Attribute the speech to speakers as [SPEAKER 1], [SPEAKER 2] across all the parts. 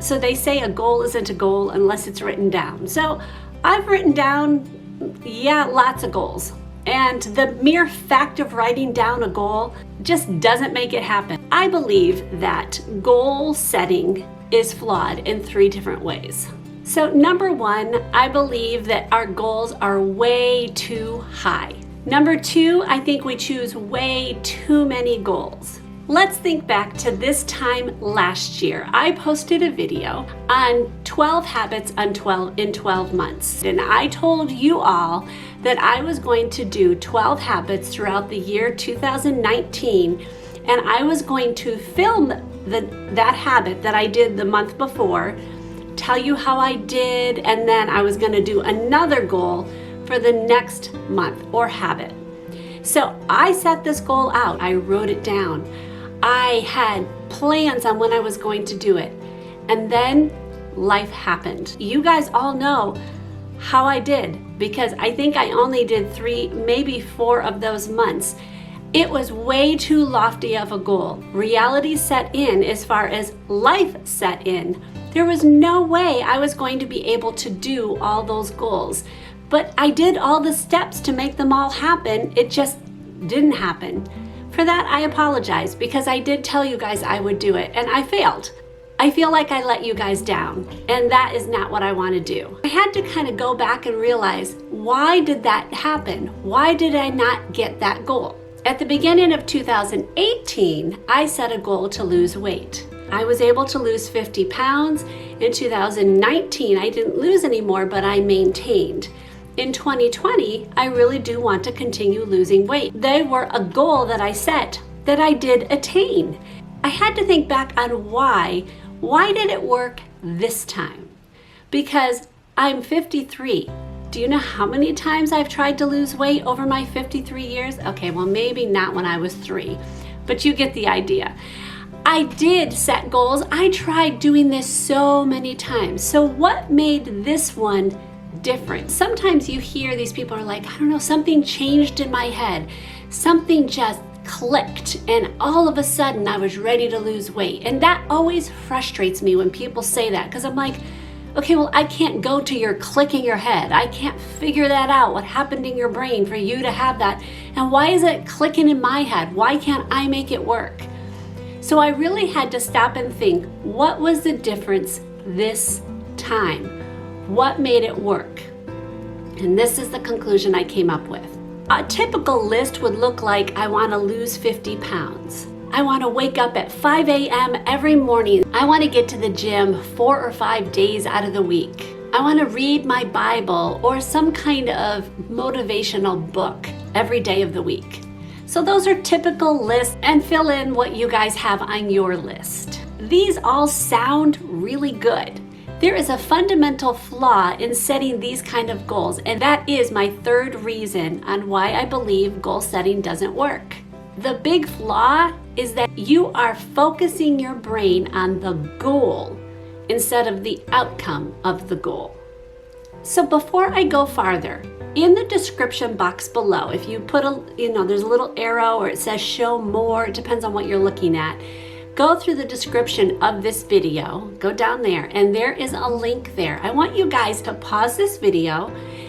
[SPEAKER 1] So they say a goal isn't a goal unless it's written down. So I've written down, lots of goals. And the mere fact of writing down a goal just doesn't make it happen. I believe that goal setting is flawed in 3 different ways. So number 1, I believe that our goals are way too high. Number 2, I think we choose way too many goals. Let's think back to this time last year. I posted a video on 12 habits in 12 months. And I told you all that I was going to do 12 habits throughout the year 2019. And I was going to film that habit that I did the month before, tell you how I did, and then I was going to do another goal for the next month or habit. So I set this goal out. I wrote it down. I had plans on when I was going to do it. And then life happened. You guys all know how I did, because I think I only did 3, maybe 4 of those months. It was way too lofty of a goal. Reality set in as far as life set in. There was no way I was going to be able to do all those goals. But I did all the steps to make them all happen. It just didn't happen. For that, I apologize, because I did tell you guys I would do it, and I failed. I feel like I let you guys down, and that is not what I want to do. I had to kind of go back and realize, why did that happen? Why did I not get that goal? At the beginning of 2018, I set a goal to lose weight. I was able to lose 50 pounds. In 2019, I didn't lose any more, but I maintained. In 2020, I really do want to continue losing weight. They were a goal that I set that I did attain. I had to think back on why. Why did it work this time? Because I'm 53. Do you know how many times I've tried to lose weight over my 53 years? Okay, well, maybe not when I was 3, but you get the idea. I did set goals. I tried doing this so many times. So what made this one different? Sometimes you hear these people are like, I don't know, something changed in my head. Something just clicked, and all of a sudden I was ready to lose weight. And that always frustrates me when people say that, because I'm like, okay, well, I can't go to your click in your head. I can't figure that out, what happened in your brain for you to have that. And why is it clicking in my head? Why can't I make it work? So I really had to stop and think, what was the difference this time? What made it work? And this is the conclusion I came up with. A typical list would look like, I want to lose 50 pounds. I want to wake up at 5 a.m. every morning. I want to get to the gym 4 or 5 days out of the week. I want to read my Bible or some kind of motivational book every day of the week. So those are typical lists, and fill in what you guys have on your list. These all sound really good. There is a fundamental flaw in setting these kind of goals, and that is my 3rd reason on why I believe goal setting doesn't work. The big flaw is that you are focusing your brain on the goal instead of the outcome of the goal. So before I go farther, in the description box below, if you put there's a little arrow or it says show more, it depends on what you're looking at. Go through the description of this video, go down there, and there is a link there. I want you guys to pause this video,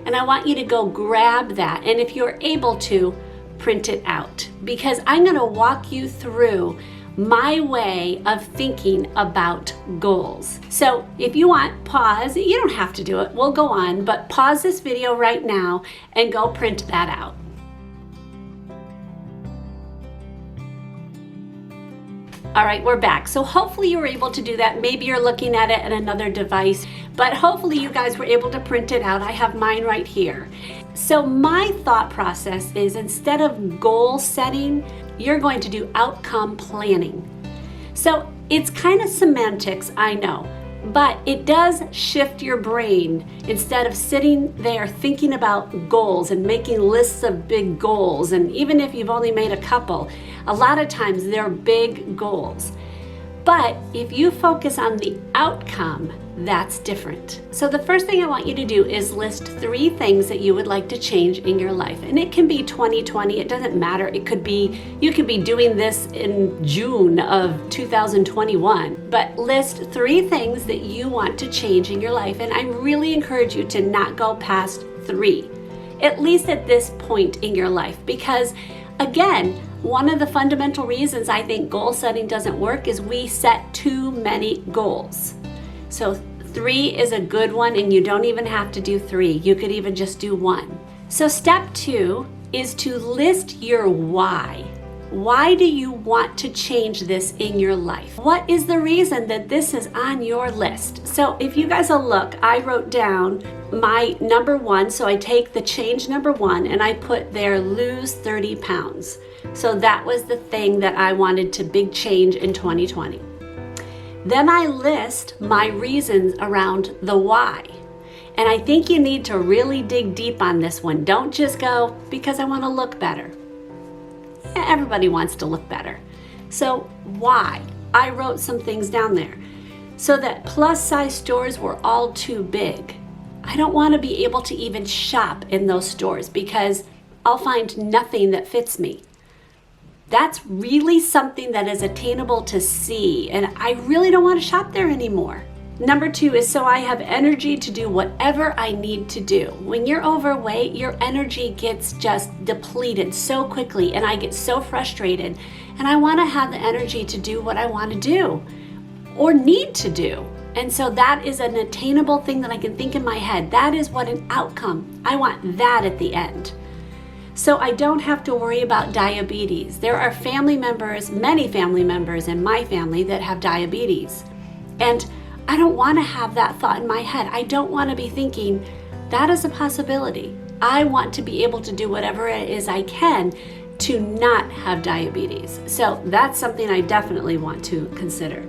[SPEAKER 1] and I want you to go grab that, and if you're able to, print it out, because I'm going to walk you through my way of thinking about goals. So if you want, pause. You don't have to do it. We'll go on, but pause this video right now and go print that out. All right, we're back. So hopefully you were able to do that. Maybe you're looking at it at another device, but hopefully you guys were able to print it out. I have mine right here. So my thought process is, instead of goal setting, you're going to do outcome planning. So it's kind of semantics, I know, but it does shift your brain. Instead of sitting there thinking about goals and making lists of big goals, and even if you've only made a couple, a lot of times they're big goals. But if you focus on the outcome, that's different. So the first thing I want you to do is list 3 things that you would like to change in your life. And it can be 2020, it doesn't matter. It could be, you could be doing this in June of 2021, but list 3 things that you want to change in your life. And I really encourage you to not go past 3, at least at this point in your life, because again, one of the fundamental reasons I think goal setting doesn't work is we set too many goals. So 3 is a good one, and you don't even have to do 3. You could even just do 1. So step 2 is to list your why. Why do you want to change this in your life? What is the reason that this is on your list? So if you guys will look, I wrote down my number 1. So I take the change number 1 and I put there lose 30 pounds. So that was the thing that I wanted to big change in 2020. Then I list my reasons around the why. And I think you need to really dig deep on this one. Don't just go, because I want to look better. Yeah, everybody wants to look better. So why? I wrote some things down there. So that plus size stores were all too big. I don't want to be able to even shop in those stores because I'll find nothing that fits me. That's really something that is attainable to see, and I really don't want to shop there anymore. Number 2 is so I have energy to do whatever I need to do. When you're overweight, your energy gets just depleted so quickly, and I get so frustrated, and I want to have the energy to do what I want to do or need to do. And so that is an attainable thing that I can think in my head. That is what an outcome. I want that at the end. So I don't have to worry about diabetes. There are family members, many family members in my family that have diabetes. And I don't want to have that thought in my head. I don't want to be thinking that is a possibility. I want to be able to do whatever it is I can to not have diabetes. So that's something I definitely want to consider.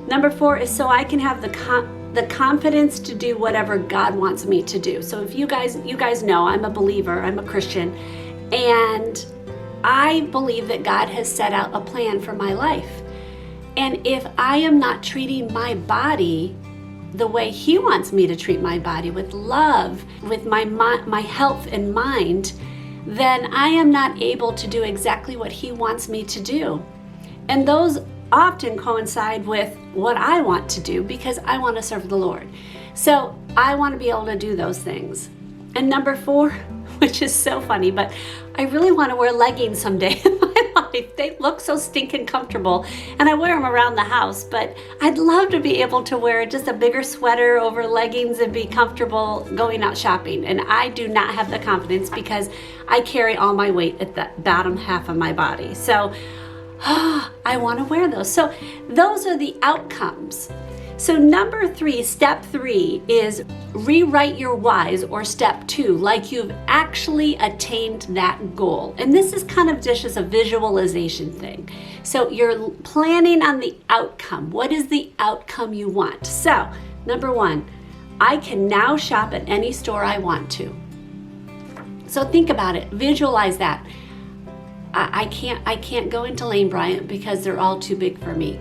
[SPEAKER 1] Number 4 is so I can have the confidence to do whatever God wants me to do. So if you guys know, I'm a believer, I'm a Christian, and I believe that God has set out a plan for my life. And if I am not treating my body the way He wants me to treat my body, with love, with my health in mind, then I am not able to do exactly what He wants me to do. And those often coincide with what I want to do because I want to serve the Lord. So I want to be able to do those things. And number 4, which is so funny, but I really want to wear leggings someday in my life. They look so stinking comfortable, and I wear them around the house, but I'd love to be able to wear just a bigger sweater over leggings and be comfortable going out shopping. And I do not have the confidence because I carry all my weight at the bottom half of my body. So I want to wear those. So those are the outcomes. So number 3, step 3 is rewrite your whys, or step 2, like you've actually attained that goal. And this is kind of just as a visualization thing. So you're planning on the outcome. What is the outcome you want? So number 1, I can now shop at any store I want to. So think about it, visualize that. I can't go into Lane Bryant because they're all too big for me.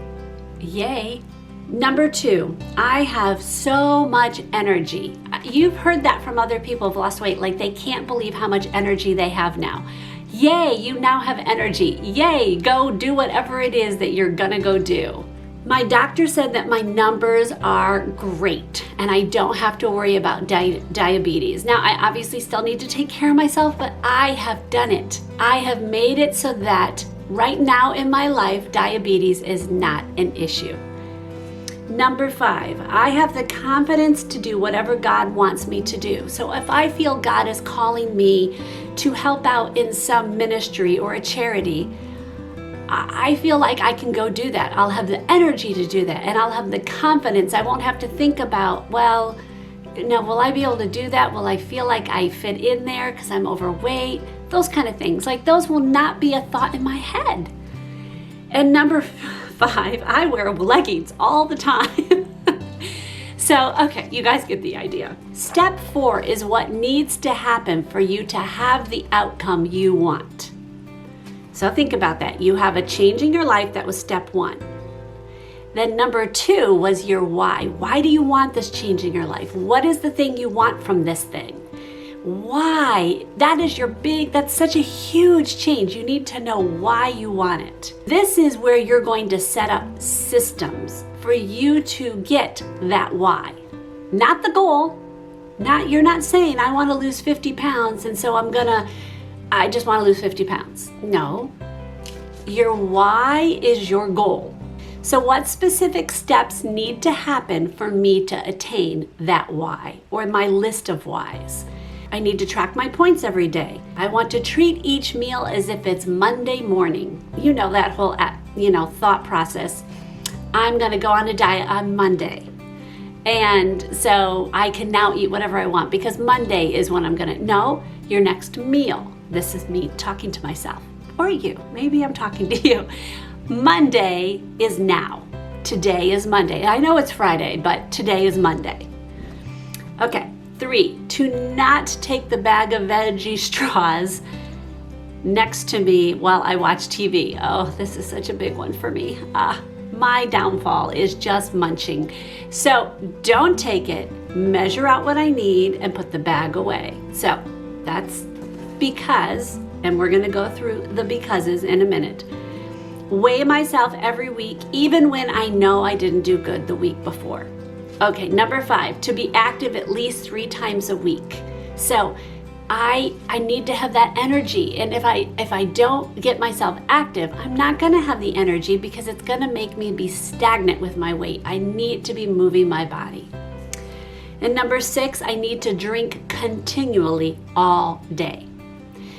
[SPEAKER 1] Yay. Number 2, I have so much energy. You've heard that from other people who've lost weight, like they can't believe how much energy they have now. Yay, you now have energy. Yay, go do whatever it is that you're gonna go do. My doctor said that my numbers are great and I don't have to worry about diabetes. Now, I obviously still need to take care of myself, but I have done it. I have made it so that right now in my life, diabetes is not an issue. Number 5, I have the confidence to do whatever God wants me to do. So if I feel God is calling me to help out in some ministry or a charity, I feel like I can go do that. I'll have the energy to do that, and I'll have the confidence. I won't have to think about, well, will I be able to do that? Will I feel like I fit in there because I'm overweight? Those kind of things. Like, those will not be a thought in my head. And number 5, I wear leggings all the time. So, okay, you guys get the idea. Step 4 is what needs to happen for you to have the outcome you want. So think about that. You have a change in your life. That was step 1. Then number 2 was your why. Why do you want this change in your life? What is the thing you want from this thing? Why? That's such a huge change. You need to know why you want it. This is where you're going to set up systems for you to get that why. Not the goal. You're not saying, I want to lose 50 pounds and so I just want to lose 50 pounds. No. Your why is your goal. So what specific steps need to happen for me to attain that why, or my list of whys? I need to track my points every day. I want to treat each meal as if it's Monday morning. You know that whole, thought process. I'm gonna go on a diet on Monday. And so I can now eat whatever I want because Monday is when no, your next meal. This is me talking to myself, or you, maybe I'm talking to you. Monday is now. Today is Monday. I know it's Friday, but today is Monday. Okay, 3, to not take the bag of veggie straws next to me while I watch TV. Oh, this is such a big one for me. My downfall is just munching. So don't take it, measure out what I need, and put the bag away. So that's because, and we're gonna go through the becauses in a minute. Weigh myself every week, even when I know I didn't do good the week before. Okay, number 5, to be active at least 3 times a week. So I need to have that energy, and if I don't get myself active, I'm not gonna have the energy because it's gonna make me be stagnant with my weight. I need to be moving my body. And number 6, I need to drink continually all day.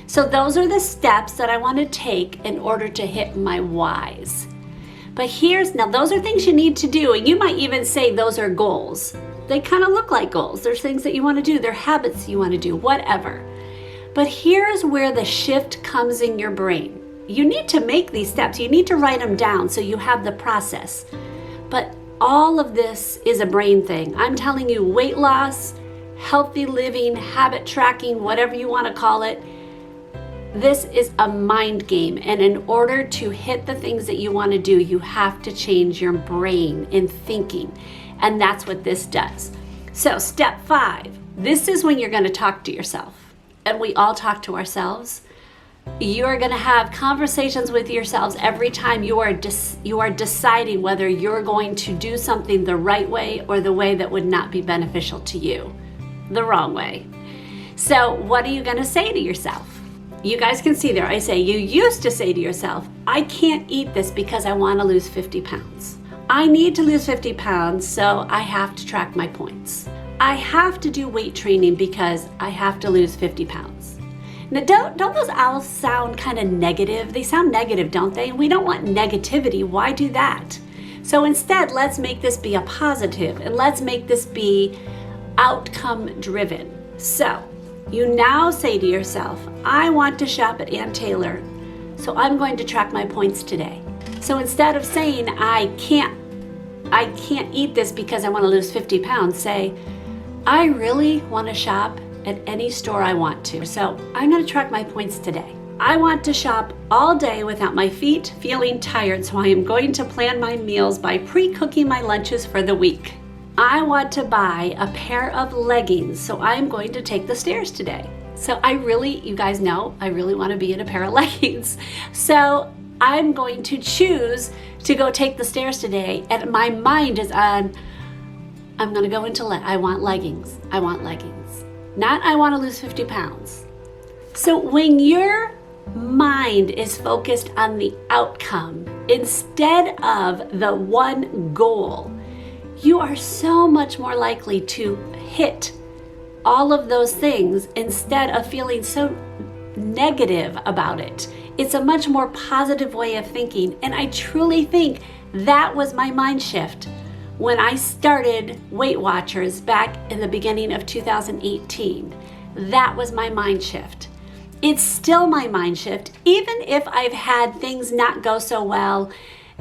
[SPEAKER 1] So those are the steps that I want to take in order to hit my whys. But now those are things you need to do, and you might even say those are goals. They kind of look like goals. There's things that you want to do, they're habits you want to do, whatever. But here's where the shift comes in your brain. You need to make these steps. You need to write them down so you have the process. But all of this is a brain thing. I'm telling you, weight loss, healthy living, habit tracking, whatever you want to call it, this is a mind game, and in order to hit the things that you want to do, you have to change your brain in thinking, and that's what this does. So step 5, this is when you're going to talk to yourself, and we all talk to ourselves. You are going to have conversations with yourselves every time you are deciding whether you're going to do something the right way or the way that would not be beneficial to you, the wrong way. So what are you going to say to yourself? You guys can see there, I say, you used to say to yourself, I can't eat this because I want to lose 50 pounds. I need to lose 50 pounds, so I have to track my points. I have to do weight training because I have to lose 50 pounds. Now, don't those all sound kind of negative? They sound negative, don't they? We don't want negativity. Why do that? So instead, let's make this be a positive, and let's make this be outcome driven. So you now say to yourself, I want to shop at Ann Taylor, so I'm going to track my points today. So instead of saying, I can't eat this because I want to lose 50 pounds, say, I really want to shop at any store I want to, so I'm going to track my points today. I want to shop all day without my feet feeling tired, so I am going to plan my meals by pre-cooking my lunches for the week. I want to buy a pair of leggings, so I'm going to take the stairs today. So you guys know, I really want to be in a pair of leggings. So I'm going to choose to go take the stairs today, and my mind is on, I'm going to go into, I want leggings. I want leggings. Not I want to lose 50 pounds. So when your mind is focused on the outcome instead of the one goal, you are so much more likely to hit all of those things instead of feeling so negative about it. It's a much more positive way of thinking, and I truly think that was my mind shift when I started Weight Watchers back in the beginning of 2018. That was my mind shift. It's still my mind shift, even if I've had things not go so well.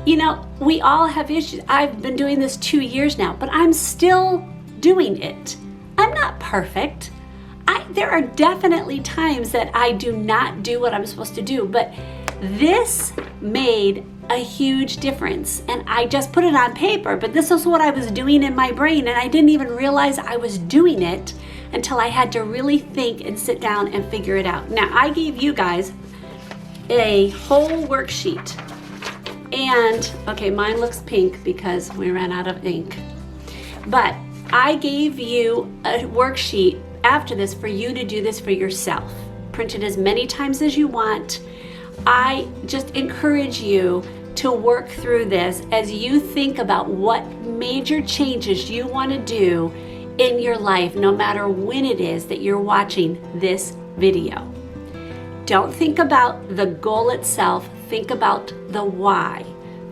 [SPEAKER 1] You know, we all have issues. I've been doing this 2 years now, but I'm still doing it. I'm not perfect. There are definitely times that I do not do what I'm supposed to do, but this made a huge difference. And I just put it on paper, but this is what I was doing in my brain, and I didn't even realize I was doing it until I had to really think and sit down and figure it out. Now, I gave you guys a whole worksheet. And, okay, mine looks pink because we ran out of ink. But I gave you a worksheet after this for you to do this for yourself. Print it as many times as you want. I just encourage you to work through this as you think about what major changes you want to do in your life, no matter when it is that you're watching this video. Don't think about the goal itself, think about the why.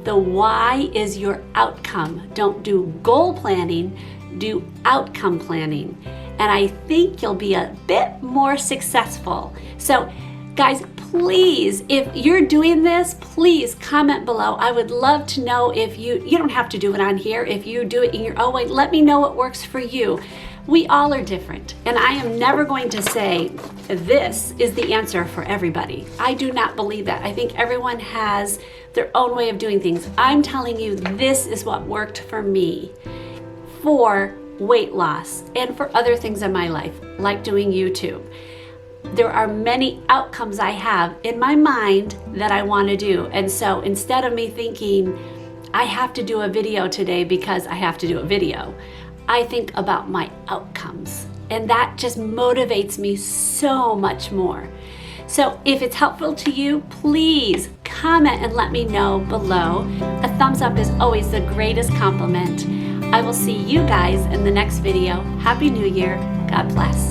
[SPEAKER 1] The why is your outcome. Don't do goal planning, do outcome planning. And I think you'll be a bit more successful. So guys, please, if you're doing this, please comment below. I would love to know if you don't have to do it on here. If you do it in your own way, let me know what works for you. We all are different, and I am never going to say this is the answer for everybody. I do not believe that. I think everyone has their own way of doing things. I'm telling you, this is what worked for me for weight loss and for other things in my life, like doing YouTube. There are many outcomes I have in my mind that I want to do. And so instead of me thinking, I have to do a video today because I have to do a video, I think about my outcomes. And that just motivates me so much more. So if it's helpful to you, please comment and let me know below. A thumbs up is always the greatest compliment. I will see you guys in the next video. Happy New Year. God bless.